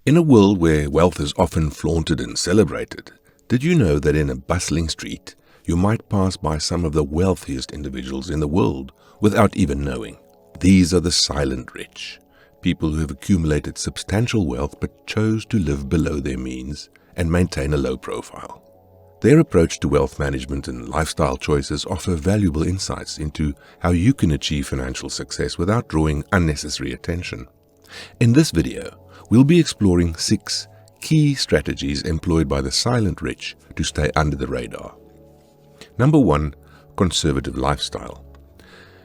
In a world where wealth is often flaunted and celebrated, did you know that in a bustling street, you might pass by some of the wealthiest individuals in the world without even knowing? These are the silent rich, people who have accumulated substantial wealth but chose to live below their means and maintain a low profile. Their approach to wealth management and lifestyle choices offer valuable insights into how you can achieve financial success without drawing unnecessary attention. In this video, we'll be exploring 6 key strategies employed by the silent rich to stay under the radar. Number 1. Conservative lifestyle.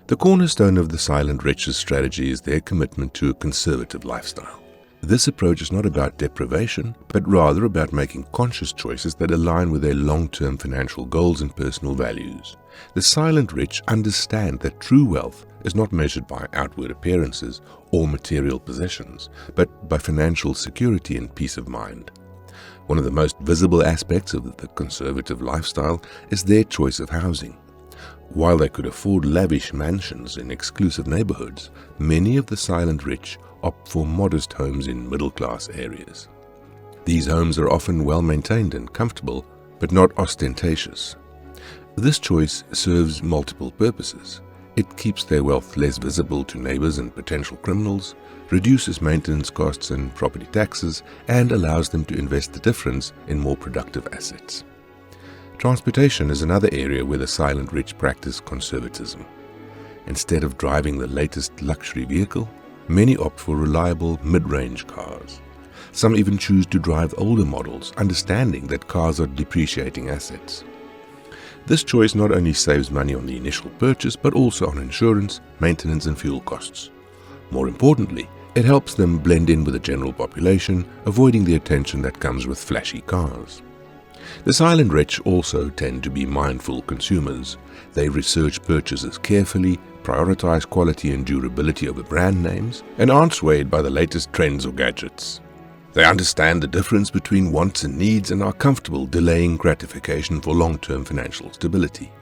The cornerstone of the silent rich's strategy is their commitment to a conservative lifestyle. This approach is not about deprivation, but rather about making conscious choices that align with their long-term financial goals and personal values. The silent rich understand that true wealth is not measured by outward appearances or material possessions, but by financial security and peace of mind. One of the most visible aspects of the conservative lifestyle is their choice of housing. While they could afford lavish mansions in exclusive neighborhoods, many of the silent rich opt for modest homes in middle-class areas. These homes are often well-maintained and comfortable, but not ostentatious. This choice serves multiple purposes. It keeps their wealth less visible to neighbors and potential criminals, reduces maintenance costs and property taxes, and allows them to invest the difference in more productive assets. Transportation is another area where the silent rich practice conservatism. Instead of driving the latest luxury vehicle, many opt for reliable mid-range cars. Some even choose to drive older models, understanding that cars are depreciating assets. This choice not only saves money on the initial purchase, but also on insurance, maintenance, and fuel costs. More importantly, it helps them blend in with the general population, avoiding the attention that comes with flashy cars. The silent rich also tend to be mindful consumers. They research purchases carefully, prioritize quality and durability over brand names, and aren't swayed by the latest trends or gadgets. They understand the difference between wants and needs and are comfortable delaying gratification for long-term financial stability.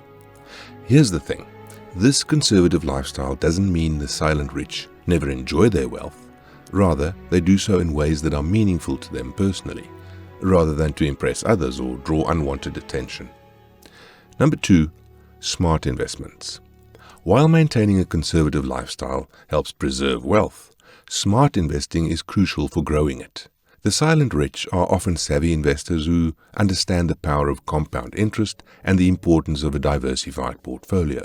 Here's the thing. This conservative lifestyle doesn't mean the silent rich never enjoy their wealth. Rather, they do so in ways that are meaningful to them personally, rather than to impress others or draw unwanted attention. Number 2. Smart investments. While maintaining a conservative lifestyle helps preserve wealth, smart investing is crucial for growing it. The silent rich are often savvy investors who understand the power of compound interest and the importance of a diversified portfolio.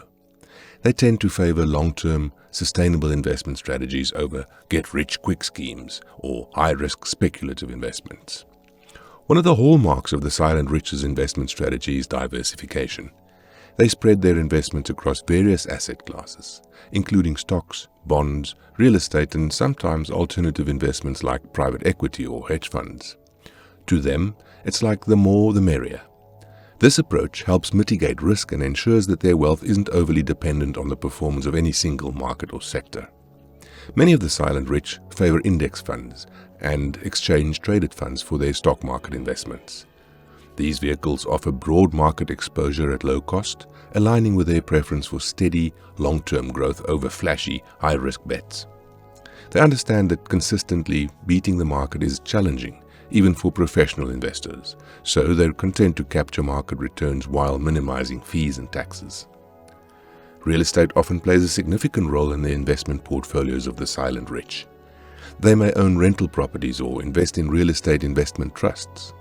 They tend to favor long-term, sustainable investment strategies over get-rich-quick schemes or high-risk speculative investments. One of the hallmarks of the silent rich's investment strategy is diversification. They spread their investments across various asset classes, including stocks, bonds, real estate, and sometimes alternative investments like private equity or hedge funds. To them, it's like the more the merrier. This approach helps mitigate risk and ensures that their wealth isn't overly dependent on the performance of any single market or sector. Many of the silent rich favor index funds and exchange-traded funds for their stock market investments. These vehicles offer broad market exposure at low cost, aligning with their preference for steady, long-term growth over flashy, high-risk bets. They understand that consistently beating the market is challenging, even for professional investors, so they're content to capture market returns while minimizing fees and taxes. Real estate often plays a significant role in the investment portfolios of the silent rich. They may own rental properties or invest in real estate investment trusts.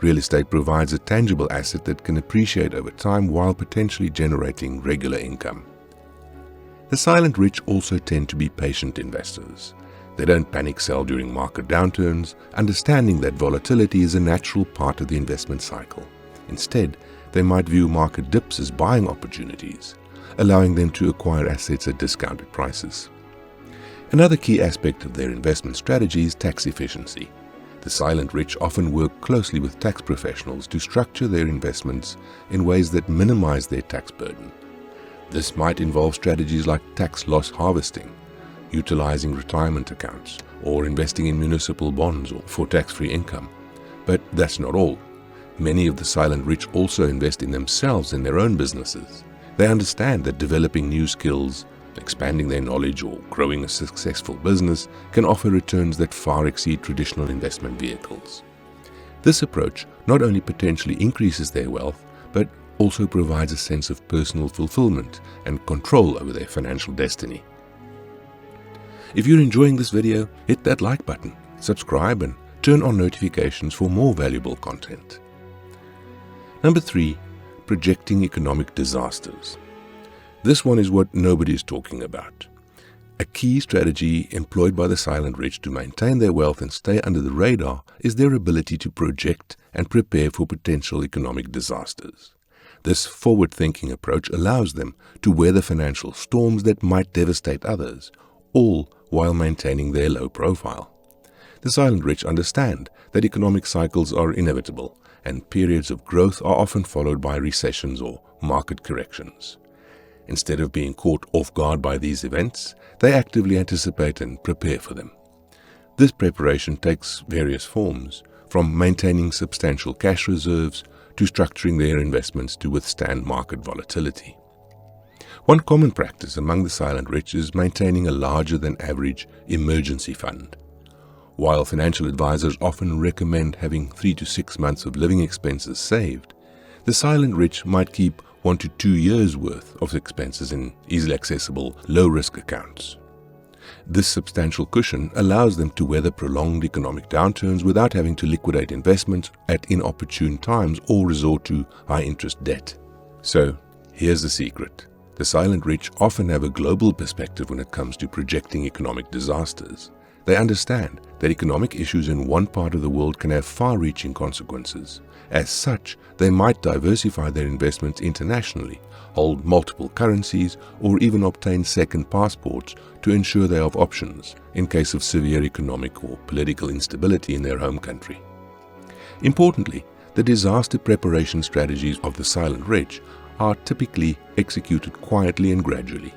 Real estate provides a tangible asset that can appreciate over time while potentially generating regular income. The silent rich also tend to be patient investors. They don't panic sell during market downturns, understanding that volatility is a natural part of the investment cycle. Instead, they might view market dips as buying opportunities, allowing them to acquire assets at discounted prices. Another key aspect of their investment strategy is tax efficiency. The silent rich often work closely with tax professionals to structure their investments in ways that minimize their tax burden. This might involve strategies like tax loss harvesting, utilizing retirement accounts, or investing in municipal bonds for tax-free income. But that's not all. Many of the silent rich also invest in themselves in their own businesses. They understand that developing new skills, expanding their knowledge, or growing a successful business can offer returns that far exceed traditional investment vehicles. This approach not only potentially increases their wealth, but also provides a sense of personal fulfillment and control over their financial destiny. If you're enjoying this video, hit that like button, subscribe, and turn on notifications for more valuable content. Number 3, projecting economic disasters. This one is what nobody is talking about. A key strategy employed by the silent rich to maintain their wealth and stay under the radar is their ability to project and prepare for potential economic disasters. This forward-thinking approach allows them to weather financial storms that might devastate others, all while maintaining their low profile. The silent rich understand that economic cycles are inevitable, and periods of growth are often followed by recessions or market corrections. Instead of being caught off guard by these events, they actively anticipate and prepare for them. This preparation takes various forms, from maintaining substantial cash reserves to structuring their investments to withstand market volatility. One common practice among the silent rich is maintaining a larger than average emergency fund. While financial advisors often recommend having 3 to 6 months of living expenses saved, the silent rich might keep 1 to 2 years' worth of expenses in easily accessible, low-risk accounts. This substantial cushion allows them to weather prolonged economic downturns without having to liquidate investments at inopportune times or resort to high-interest debt. So, here's the secret. The silent rich often have a global perspective when it comes to projecting economic disasters. They understand that economic issues in one part of the world can have far-reaching consequences. As such, they might diversify their investments internationally, hold multiple currencies, or even obtain second passports to ensure they have options in case of severe economic or political instability in their home country. Importantly, the disaster preparation strategies of the silent rich are typically executed quietly and gradually.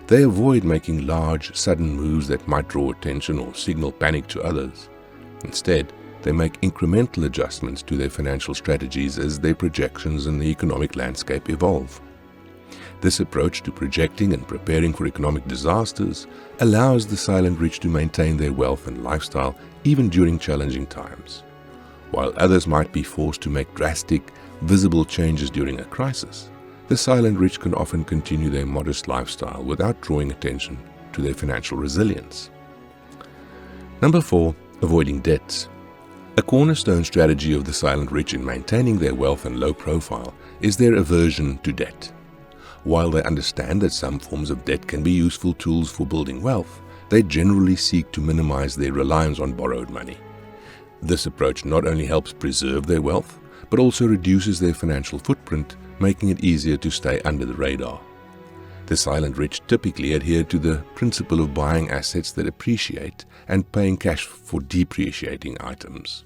They avoid making large, sudden moves that might draw attention or signal panic to others. Instead, they make incremental adjustments to their financial strategies as their projections and the economic landscape evolve. This approach to projecting and preparing for economic disasters allows the silent rich to maintain their wealth and lifestyle even during challenging times. While others might be forced to make drastic, visible changes during a crisis, the silent rich can often continue their modest lifestyle without drawing attention to their financial resilience. Number 4, avoiding debts. A cornerstone strategy of the silent rich in maintaining their wealth and low profile is their aversion to debt. While they understand that some forms of debt can be useful tools for building wealth, they generally seek to minimize their reliance on borrowed money. This approach not only helps preserve their wealth, but also reduces their financial footprint, making it easier to stay under the radar. The silent rich typically adhere to the principle of buying assets that appreciate and paying cash for depreciating items.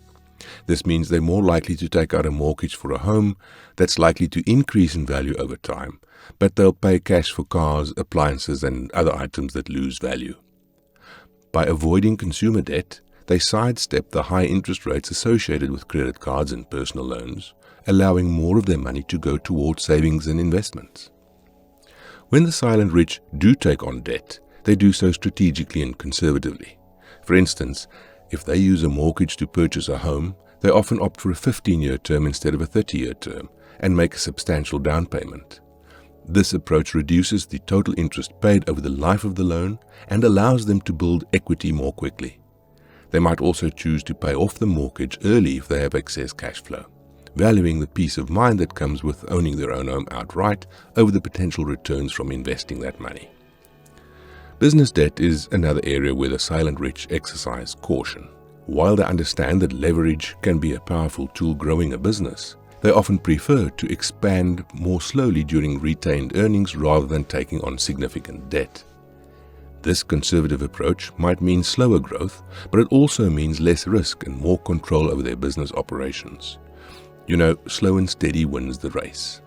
This means they're more likely to take out a mortgage for a home that's likely to increase in value over time, but they'll pay cash for cars, appliances, and other items that lose value. By avoiding consumer debt, they sidestep the high interest rates associated with credit cards and personal loans, allowing more of their money to go towards savings and investments. When the silent rich do take on debt, they do so strategically and conservatively. For instance, if they use a mortgage to purchase a home, they often opt for a 15-year term instead of a 30-year term and make a substantial down payment. This approach reduces the total interest paid over the life of the loan and allows them to build equity more quickly. They might also choose to pay off the mortgage early if they have excess cash flow, valuing the peace of mind that comes with owning their own home outright over the potential returns from investing that money. Business debt is another area where the silent rich exercise caution. While they understand that leverage can be a powerful tool growing a business, they often prefer to expand more slowly during retained earnings rather than taking on significant debt. This conservative approach might mean slower growth, but it also means less risk and more control over their business operations. You know, slow and steady wins the race.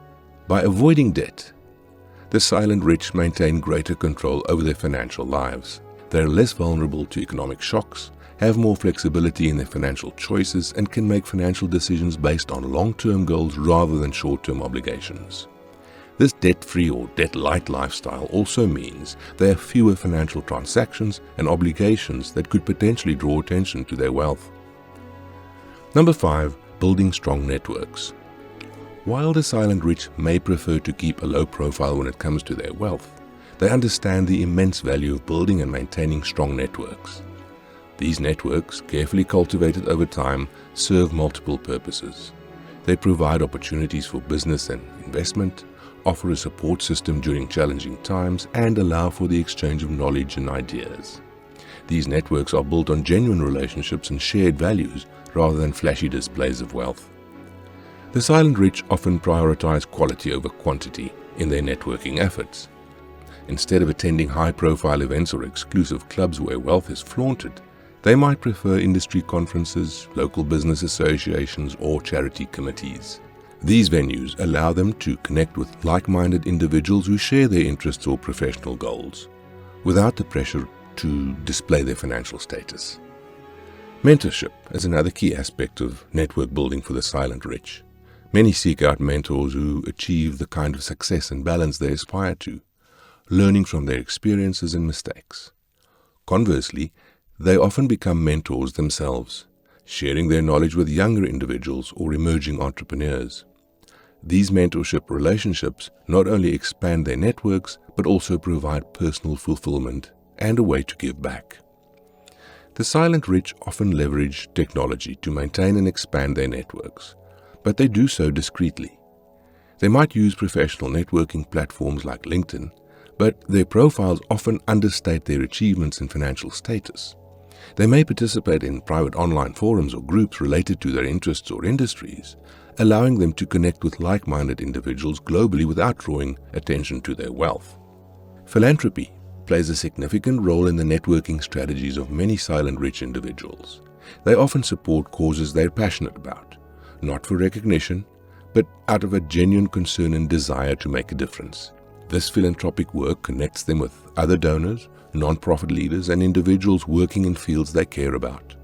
By avoiding debt, the silent rich maintain greater control over their financial lives. They are less vulnerable to economic shocks, have more flexibility in their financial choices, and can make financial decisions based on long-term goals rather than short-term obligations. This debt-free or debt-light lifestyle also means they have fewer financial transactions and obligations that could potentially draw attention to their wealth. Number 5. Building strong networks. While the silent rich may prefer to keep a low profile when it comes to their wealth, they understand the immense value of building and maintaining strong networks. These networks, carefully cultivated over time, serve multiple purposes. They provide opportunities for business and investment, offer a support system during challenging times, and allow for the exchange of knowledge and ideas. These networks are built on genuine relationships and shared values rather than flashy displays of wealth. The silent rich often prioritize quality over quantity in their networking efforts. Instead of attending high-profile events or exclusive clubs where wealth is flaunted, they might prefer industry conferences, local business associations, or charity committees. These venues allow them to connect with like-minded individuals who share their interests or professional goals, without the pressure to display their financial status. Mentorship is another key aspect of network building for the silent rich. Many seek out mentors who achieve the kind of success and balance they aspire to, learning from their experiences and mistakes. Conversely, they often become mentors themselves, sharing their knowledge with younger individuals or emerging entrepreneurs. These mentorship relationships not only expand their networks, but also provide personal fulfillment and a way to give back. The silent rich often leverage technology to maintain and expand their networks, but they do so discreetly. They might use professional networking platforms like LinkedIn, but their profiles often understate their achievements and financial status. They may participate in private online forums or groups related to their interests or industries, allowing them to connect with like-minded individuals globally without drawing attention to their wealth. Philanthropy plays a significant role in the networking strategies of many silent rich individuals. They often support causes they're passionate about, not for recognition, but out of a genuine concern and desire to make a difference. This philanthropic work connects them with other donors, non-profit leaders, and individuals working in fields they care about.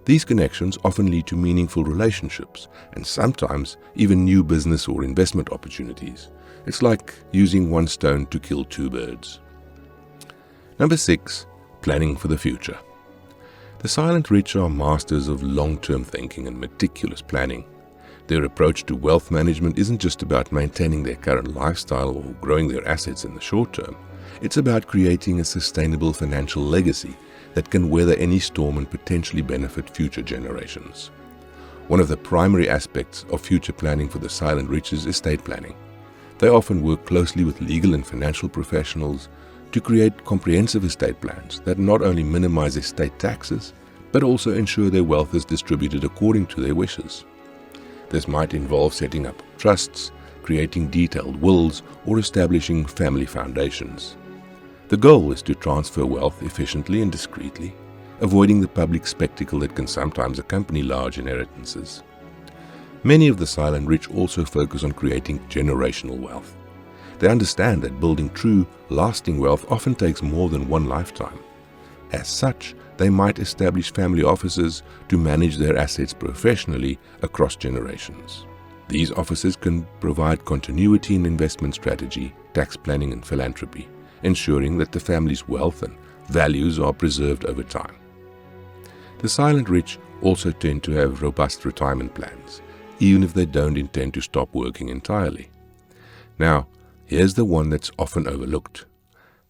These connections often lead to meaningful relationships and sometimes even new business or investment opportunities. It's like using one stone to kill two birds. Number 6. Planning for the future. The silent rich are masters of long-term thinking and meticulous planning. Their approach to wealth management isn't just about maintaining their current lifestyle or growing their assets in the short term. It's about creating a sustainable financial legacy that can weather any storm and potentially benefit future generations. One of the primary aspects of future planning for the silent rich is estate planning. They often work closely with legal and financial professionals to create comprehensive estate plans that not only minimize estate taxes, but also ensure their wealth is distributed according to their wishes. This might involve setting up trusts, creating detailed wills, or establishing family foundations. The goal is to transfer wealth efficiently and discreetly, avoiding the public spectacle that can sometimes accompany large inheritances. Many of the silent rich also focus on creating generational wealth. They understand that building true, lasting wealth often takes more than one lifetime. As such, they might establish family offices to manage their assets professionally across generations. These offices can provide continuity in investment strategy, tax planning, and philanthropy, ensuring that the family's wealth and values are preserved over time. The silent rich also tend to have robust retirement plans, even if they don't intend to stop working entirely. Now, here's the one that's often overlooked.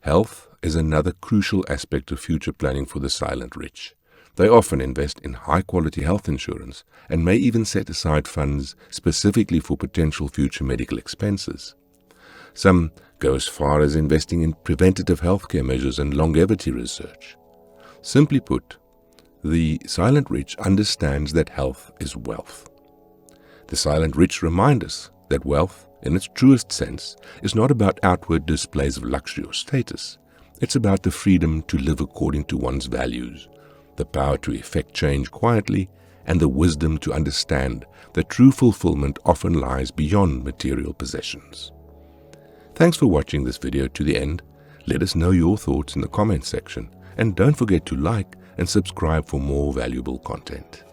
Health is another crucial aspect of future planning for the silent rich. They often invest in high-quality health insurance and may even set aside funds specifically for potential future medical expenses. Some go as far as investing in preventative healthcare measures and longevity research. Simply put, the silent rich understands that health is wealth. The silent rich remind us that wealth, in its truest sense, is not about outward displays of luxury or status. It's about the freedom to live according to one's values, the power to effect change quietly, and the wisdom to understand that true fulfillment often lies beyond material possessions. Thanks for watching this video to the end. Let us know your thoughts in the comments section, and don't forget to like and subscribe for more valuable content.